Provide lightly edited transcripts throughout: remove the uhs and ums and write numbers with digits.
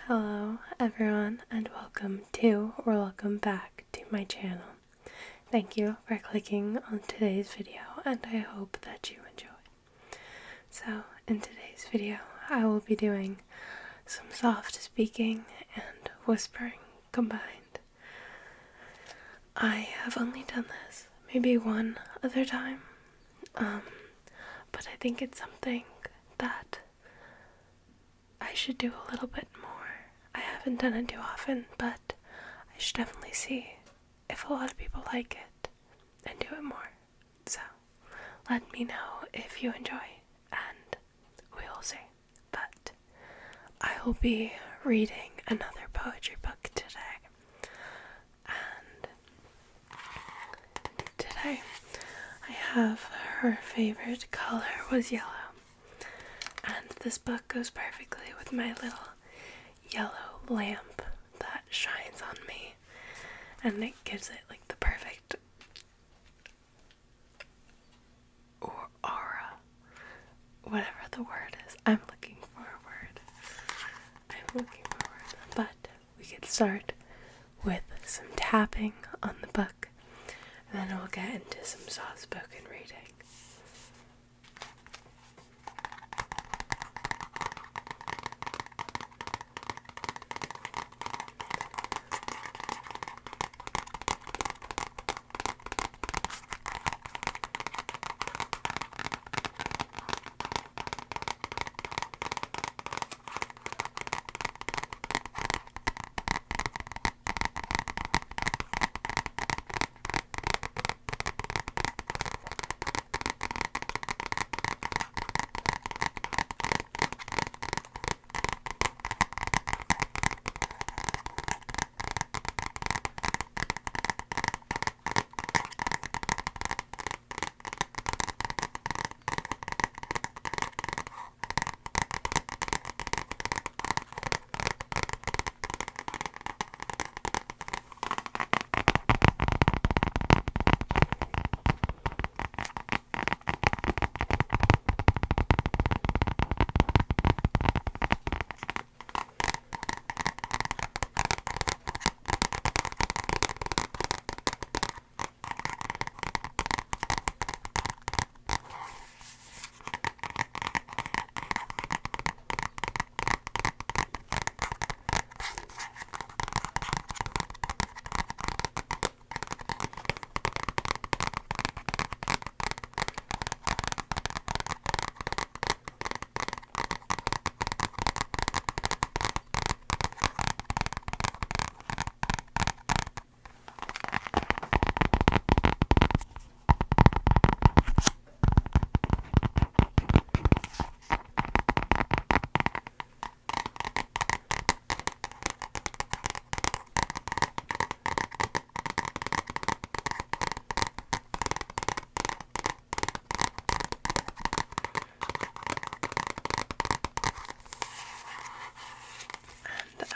Hello everyone and welcome back to my channel. Thank you for clicking on today's video and I hope that you enjoy. So in today's video I will be doing some soft speaking and whispering combined. I have only done this maybe one other time, but I think it's something that I should do a little bit more. I haven't done it too often, but I should definitely see if a lot of people like it and do it more. So let me know if you enjoy and we'll see. But I will be reading another poetry book today. And today I have Her Favorite Color Was Yellow. And this book goes perfectly with my little yellow lamp that shines on me, and it gives it like the perfect aura, whatever the word is. I'm looking for a word. But we could start with some tapping on the book, and then we'll get into some soft-spoken reading.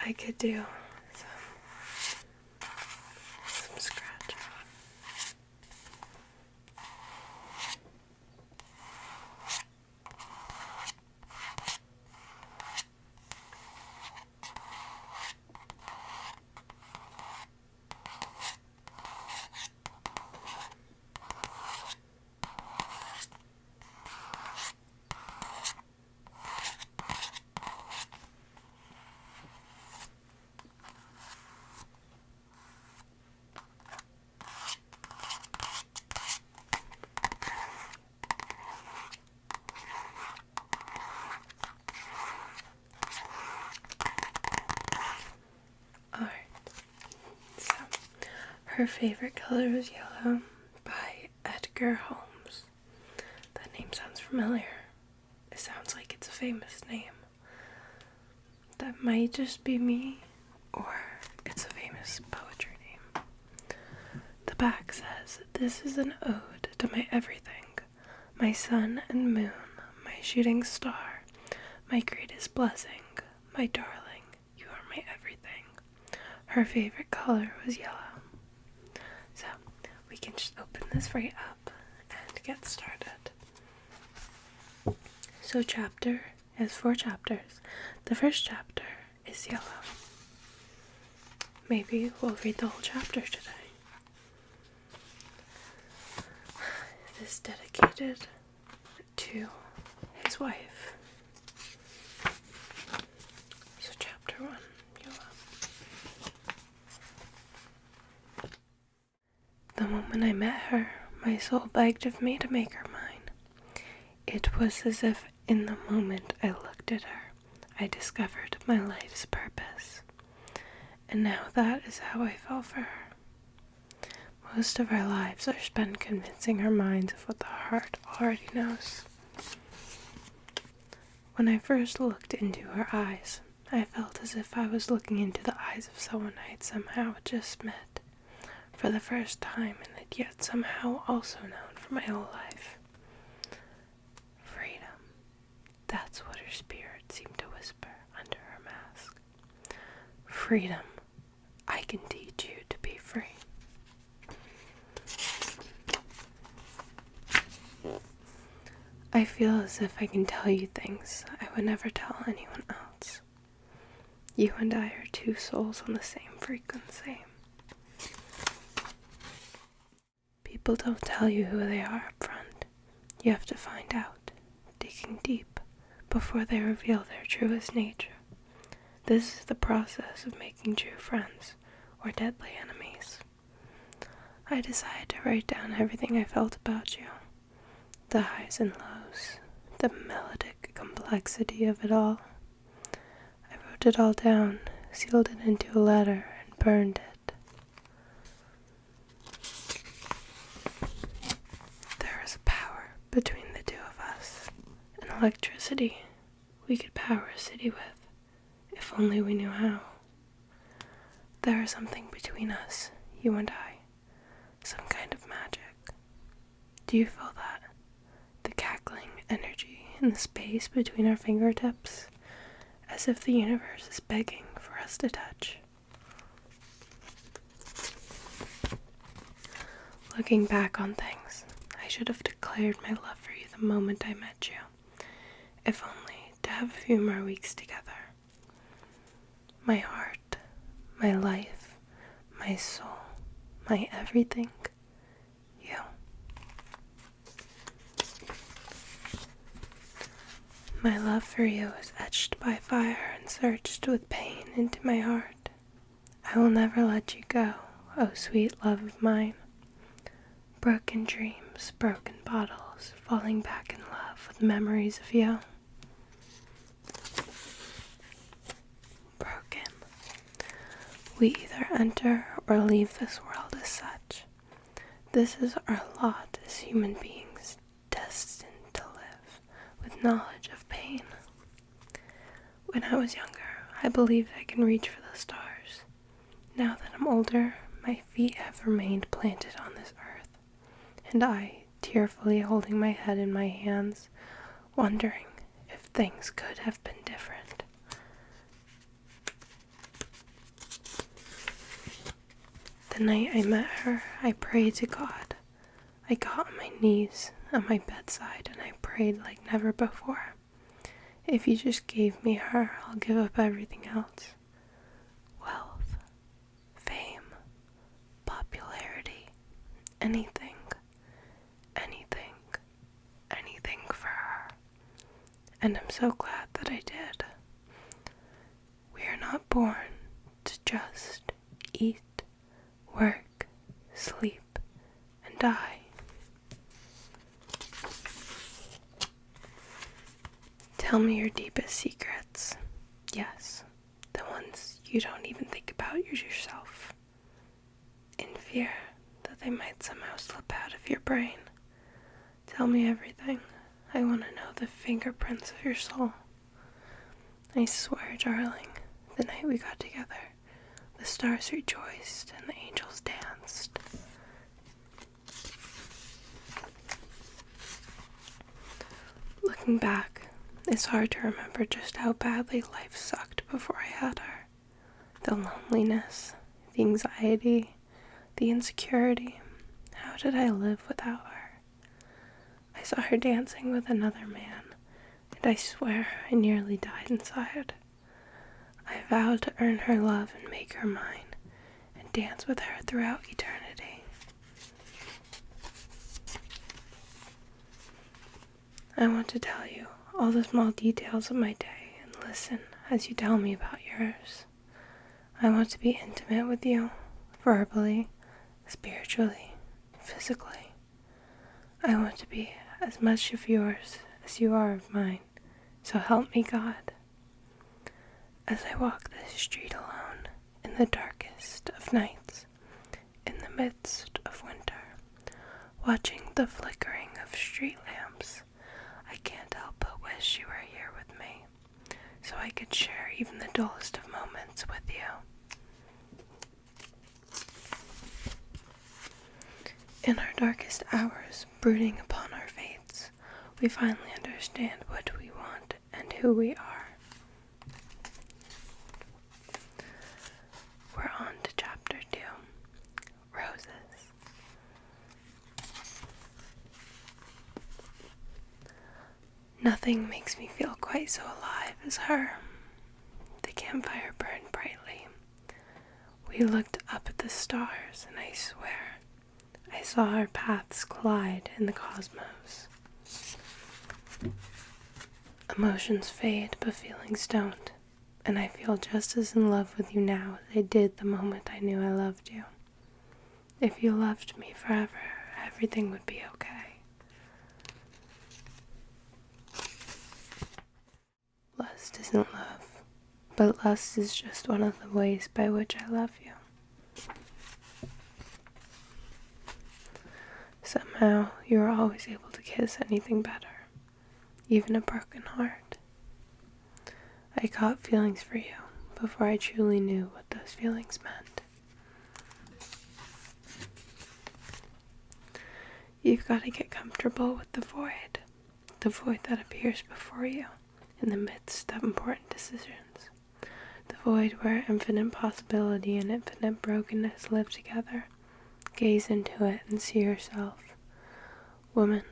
I could do some scratch. Alright, so Her Favorite Color Was Yellow by Edgar Holmes. That name sounds familiar. It sounds like it's a famous name. That might just be me, or it's a famous poetry name. The back says, "This is an ode to my everything, my sun and moon, my shooting star, my greatest blessing, my darling, you are my everything. Her favorite color was yellow." So we can just open this right up and get started. So chapter has 4 chapters. The first chapter is yellow. Maybe we'll read the whole chapter today. This is dedicated to his wife. So chapter 1, yellow. The moment I met her, my soul begged of me to make her mine. It was as if in the moment I looked at her, I discovered my life's purpose. And now that is how I fell for her. Most of our lives are spent convincing our minds of what the heart already knows. When I first looked into her eyes, I felt as if I was looking into the eyes of someone I had somehow just met for the first time and had yet somehow also known for my whole life. Freedom. That's what her spirit seemed to whisper under her mask. Freedom. I can teach you to be free. I feel as if I can tell you things I would never tell anyone else. You and I are two souls on the same frequency. People don't tell you who they are up front. You have to find out, digging deep, before they reveal their truest nature. This is the process of making true friends, or deadly enemies. I decided to write down everything I felt about you. The highs and lows, the melodic complexity of it all. I wrote it all down, sealed it into a letter, and burned it. There is a power between the two of us, an electricity we could power a city with, if only we knew how. There is something between us, you and I, some kind of magic. Do you feel that? The cackling energy in the space between our fingertips, as if the universe is begging for us to touch. Looking back on things, I should have declared my love for you the moment I met you, if only to have a few more weeks together. My heart, my life, my soul, my everything, you. My love for you is etched by fire and searched with pain into my heart. I will never let you go, oh sweet love of mine. Broken dreams, broken bottles, falling back in love with memories of you. Broken. We either enter or leave this world as such. This is our lot as human beings, destined to live with knowledge of pain. When I was younger, I believed I can reach for the stars. Now that I'm older, my feet have remained planted on this earth, and I, tearfully holding my head in my hands, wondering if things could have been different. The night I met her, I prayed to God. I got on my knees at my bedside and I prayed like never before. If you just gave me her, I'll give up everything else. Wealth, fame, popularity, anything, anything, anything for her. And I'm so glad that I did. We are not born to just eat, work, sleep, and die. Tell me your deepest secrets. Yes, the ones you don't even think about yourself. In fear that they might somehow slip out of your brain. Tell me everything. I want to know the fingerprints of your soul. I swear, darling, the night we got together, the stars rejoiced and the angels danced. Looking back, it's hard to remember just how badly life sucked before I had her. The loneliness, the anxiety, the insecurity. How did I live without her? I saw her dancing with another man, and I swear I nearly died inside. I vow to earn her love and make her mine, and dance with her throughout eternity. I want to tell you all the small details of my day and listen as you tell me about yours. I want to be intimate with you, verbally, spiritually, physically. I want to be as much of yours as you are of mine, so help me God. As I walk this street alone, in the darkest of nights, in the midst of winter, watching the flickering of street lamps, I can't help but wish you were here with me, so I could share even the dullest of moments with you. In our darkest hours, brooding upon our fates, we finally understand what we want and who we are. We're on to chapter 2, Roses. Nothing makes me feel quite so alive as her. The campfire burned brightly. We looked up at the stars, and I swear I saw our paths collide in the cosmos. Emotions fade, but feelings don't, and I feel just as in love with you now as I did the moment I knew I loved you. If you loved me forever, everything would be okay. Lust isn't love, but lust is just one of the ways by which I love you. Somehow, you are always able to kiss anything better, even a broken heart. I caught feelings for you before I truly knew what those feelings meant. You've got to get comfortable with the void that appears before you in the midst of important decisions, the void where infinite possibility and infinite brokenness live together. Gaze into it and see yourself. Woman,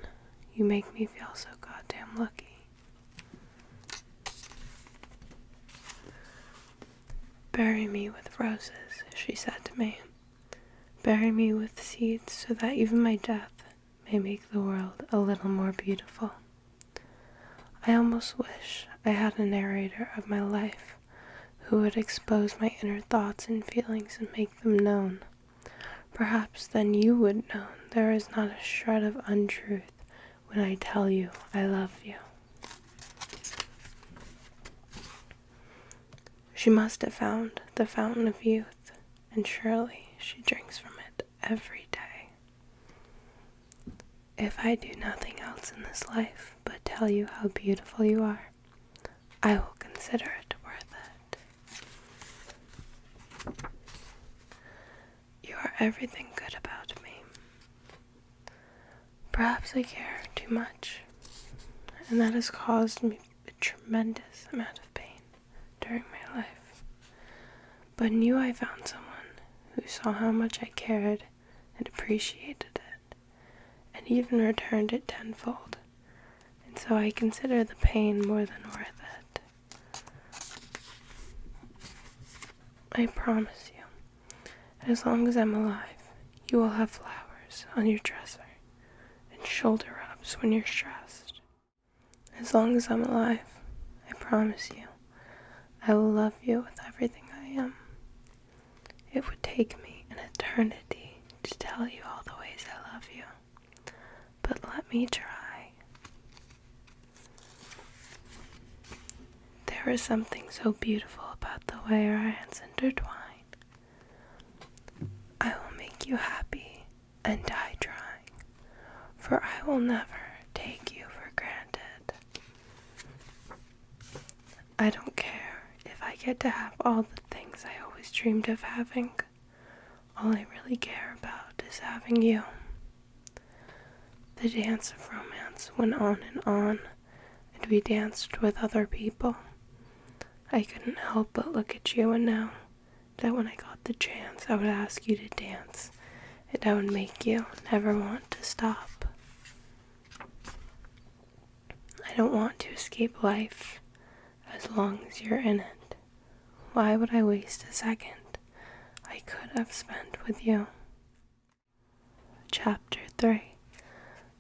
you make me feel so goddamn lucky. Bury me with roses, she said to me. Bury me with seeds so that even my death may make the world a little more beautiful. I almost wish I had a narrator of my life who would expose my inner thoughts and feelings and make them known. Perhaps then you would know there is not a shred of untruth when I tell you I love you. She must have found the fountain of youth, and surely she drinks from it every day. If I do nothing else in this life but tell you how beautiful you are, I will consider it worth it. You are everything good about me. Perhaps I care too much, and that has caused me a tremendous amount of pain during my life. But I knew I found someone who saw how much I cared and appreciated it, and even returned it tenfold, and so I consider the pain more than worth it. I promise you, as long as I'm alive, you will have flowers on your dresser and shoulder rubs when you're stressed. As long as I'm alive, I promise you, I will love you with everything I am. It would take me an eternity to tell you all the ways I love you, but let me try. There is something so beautiful about the way our hands intertwine. I will make you happy and die trying, for I will never take you for granted. I don't care if I get to have all the things I always dreamed of having. All I really care about is having you. The dance of romance went on, and we danced with other people. I couldn't help but look at you and know that when I got the chance, I would ask you to dance, and I would make you never want to stop. I don't want to escape life as long as you're in it. why would I waste a second I could have spent with you? Chapter 3.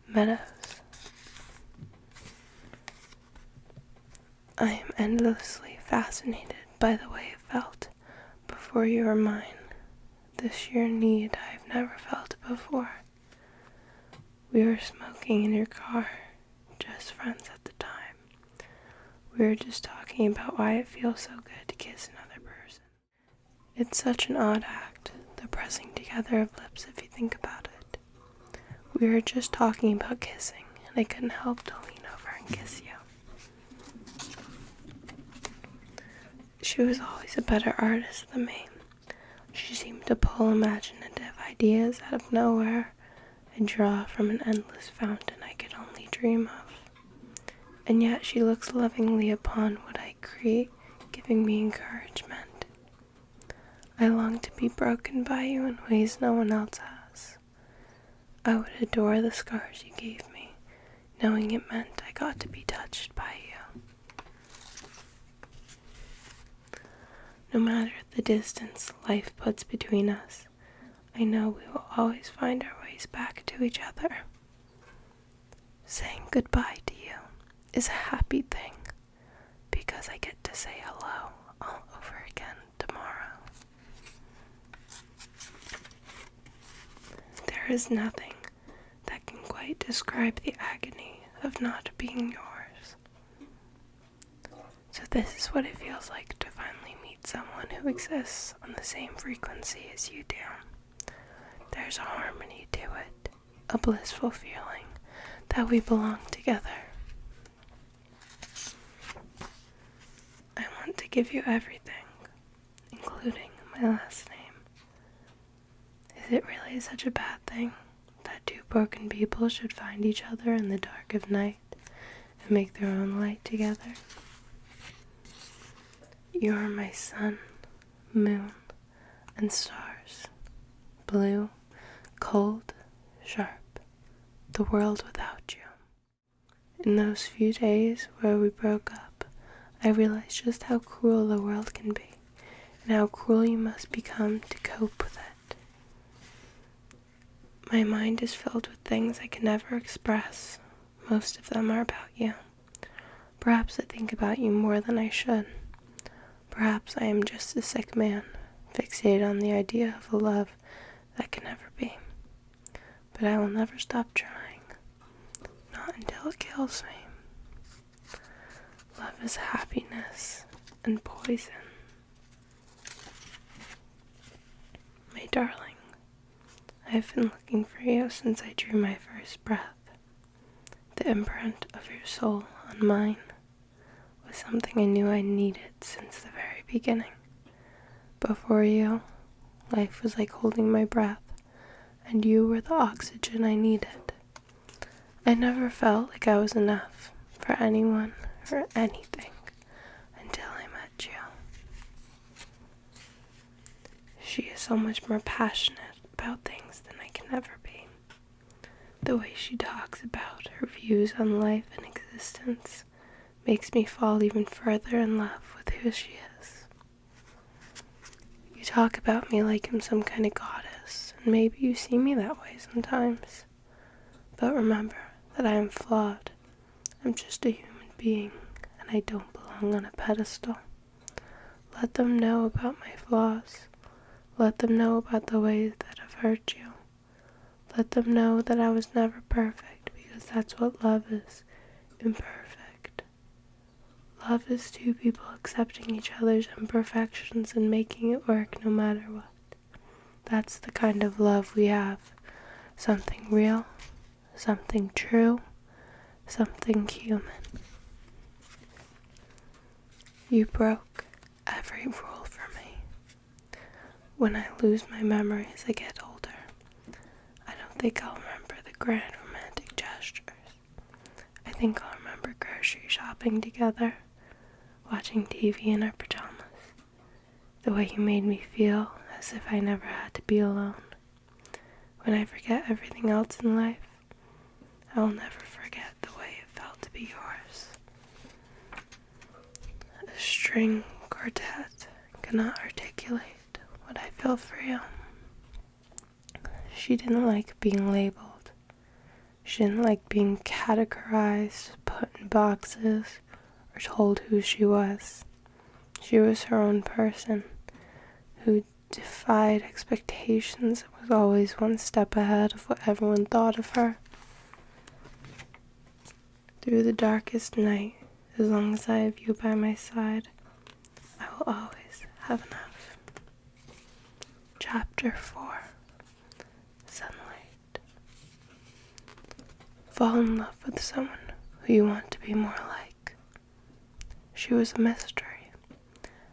Meadows. I am endlessly fascinated by the way it felt before you were mine. The sheer need I've never felt before. We were smoking in your car, just friends at the time. We were just talking about why it feels so good to kiss another person. It's such an odd act, the pressing together of lips if you think about it. We were just talking about kissing, and I couldn't help to lean over and kiss you. She was always a better artist than me. She seemed to pull imaginative ideas out of nowhere and draw from an endless fountain I could only dream of. And yet she looks lovingly upon what I create, giving me encouragement. I long to be broken by you in ways no one else has. I would adore the scars you gave me, knowing it meant I got to be touched by you. No matter the distance life puts between us, I know we will always find our ways back to each other. Saying goodbye to you is a happy thing, because I get to say hello all over again tomorrow. There is nothing that can quite describe the agony of not being yours. So this is what it feels like to finally meet someone who exists on the same frequency as you do. There's a harmony to it, a blissful feeling that we belong together. I want to give you everything, including my last name. Is it really such a bad thing that two broken people should find each other in the dark of night and make their own light together? You are my sun, moon, and stars. Blue, cold, sharp, the world without you. In those few days where we broke up, I realized just how cruel the world can be, and how cruel you must become to cope with it. My mind is filled with things I can never express. Most of them are about you. Perhaps I think about you more than I should. Perhaps I am just a sick man, fixated on the idea of a love that can never be. But I will never stop trying, not until it kills me. Love is happiness and poison. My darling, I have been looking for you since I drew my first breath. The imprint of your soul on mine was something I knew I needed since the very beginning. Before you, life was like holding my breath, and you were the oxygen I needed. I never felt like I was enough for anyone or anything until I met you. She is so much more passionate about things than I can ever be. The way she talks about her views on life and existence makes me fall even further in love with who she is. You talk about me like I'm some kind of goddess, and maybe you see me that way sometimes. But remember that I am flawed. I'm just a human being, and I don't belong on a pedestal. Let them know about my flaws. Let them know about the ways that I've hurt you. Let them know that I was never perfect, because that's what love is, imperfect. Love is two people accepting each other's imperfections and making it work no matter what. That's the kind of love we have. Something real, something true, something human. You broke every rule for me. When I lose my memory as I get older, I don't think I'll remember the grand romantic gestures. I think I'll remember grocery shopping together, watching TV in our pajamas, the way you made me feel as if I never had to be alone. When I forget everything else in life, I will never forget the way it felt to be yours. A string quartet cannot articulate what I feel for you. She didn't like being labeled. She didn't like being categorized, put in boxes, or told who she was. She was her own person who defied expectations and was always one step ahead of what everyone thought of her. Through the darkest night, as long as I have you by my side, I will always have enough. Chapter 4. Sunlight. Fall in love with someone who you want to be more like. She was a mystery,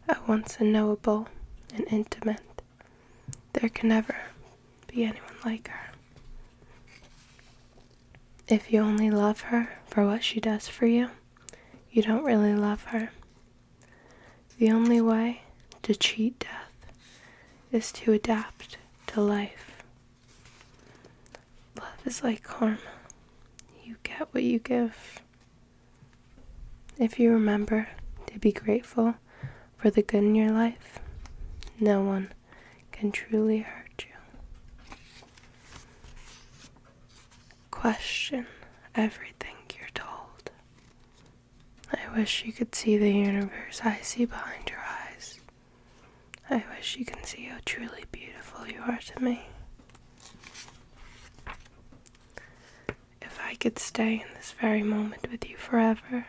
at once unknowable and intimate. There can never be anyone like her. If you only love her for what she does for you, you don't really love her. The only way to cheat death is to adapt to life. Love is like karma. You get what you give. If you remember to be grateful for the good in your life, no one can truly hurt you. Question everything you're told. I wish you could see the universe I see behind your eyes. I wish you can see how truly beautiful you are to me. If I could stay in this very moment with you forever,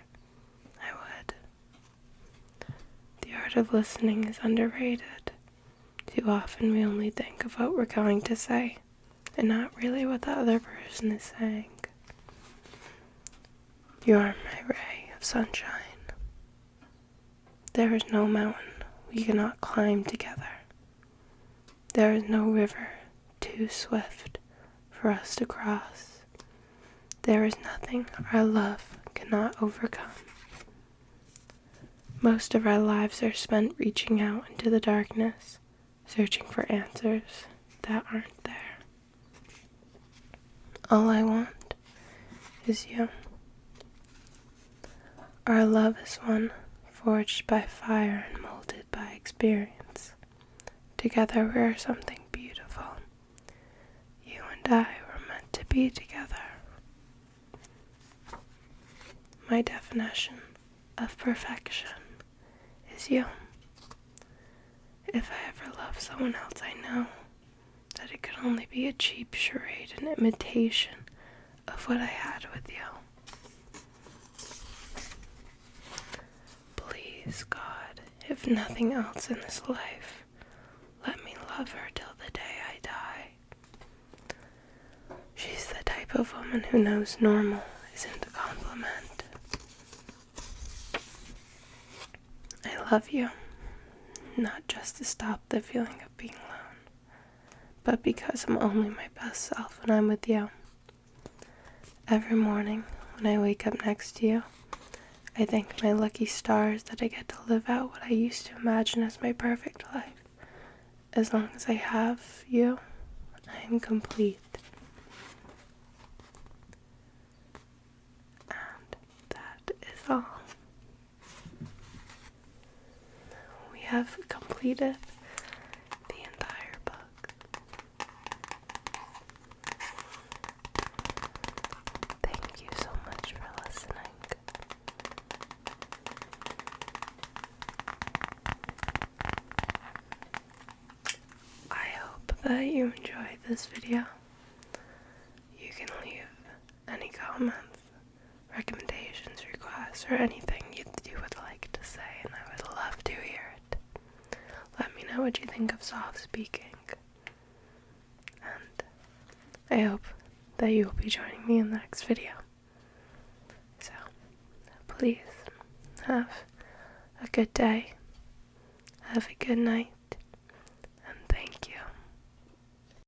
I would. The art of listening is underrated. Too often we only think of what we're going to say, and not really what the other person is saying. You are my ray of sunshine. There is no mountain we cannot climb together. There is no river too swift for us to cross. There is nothing our love cannot overcome. Most of our lives are spent reaching out into the darkness, searching for answers that aren't there. All I want is you. Our love is one forged by fire and molded by experience. Together we are something beautiful. You and I were meant to be together. My definition of perfection is you. If I ever love someone else, I know that it could only be a cheap charade and imitation of what I had with you. Please, God, if nothing else in this life, let me love her till the day I die. She's the type of woman who knows normal isn't a compliment. I love you, not just to stop the feeling of being alone, but because I'm only my best self when I'm with you. Every morning when I wake up next to you, I thank my lucky stars that I get to live out what I used to imagine as my perfect life. As long as I have you, I am complete. And that is all. We have completed the entire book. Thank you so much for listening. I hope that you enjoyed this video. You can leave any comments, recommendations, requests, or anything you would like to say, and I would love to hear it. Let me know what you think of soft speaking. And I hope that you will be joining me in the next video. So, please have a good day. Have a good night.